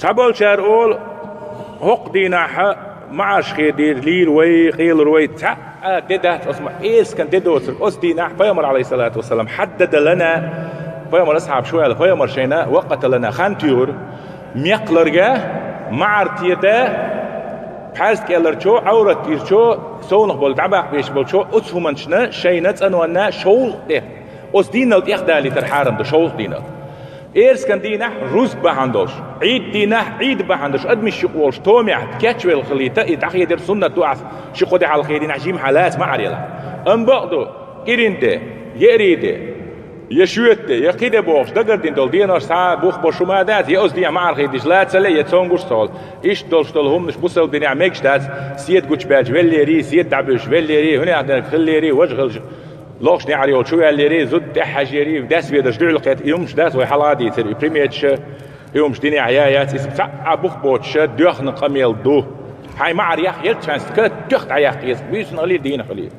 تبول شار أول هق ديناها معش خيدير لير وي خيل روي تا ديدات اسمع إيس كان ديدوس أس ديناح بيامر عليه الصلاة والسلام حدد لنا بيامر أصحاب شوية بيامر شينا وقت لنا خانتيور ميقلرجا معرتيدا حاس كيلر شو عورت كير شو سونخ بول دعبق بيش بول شو أسهمنشنا شينات أنوانا شول ده أس دينا الإخدالي ترحارم ده شول دينا إيرس كان دينا روز بهندوش عيد دينا عيد بهندوش أدمي شقولش تومي كاتشوي الخليطة يتحيي دير سنة دعث شقودي على الخيرين عجيم حالات ما عريلا أم بقدو كيرينده يريده يشويته يقيده بوش دقردين دول ديناش ساعة بوخ بوشمادات يأوز دينا مع الخيديش لا تسلي يتسونغوش صول إيش دولش دولهم نش بوصل دينا ميكش دات سيد قوش باج فيليري سيد دعبش فيليري هنا عندنا خليري وجغل لوش نعري وشوية الليري زد حجيري داس بيدرش دعو لقيت يومش داس وحلادي تري بريميتش يومش ديني عيايات اسم ساعة بوخ بوتش دوخ نقميل دو هاي معريخ يلتشانس كلا تخت عياق يس بيسن قليل دينا قليل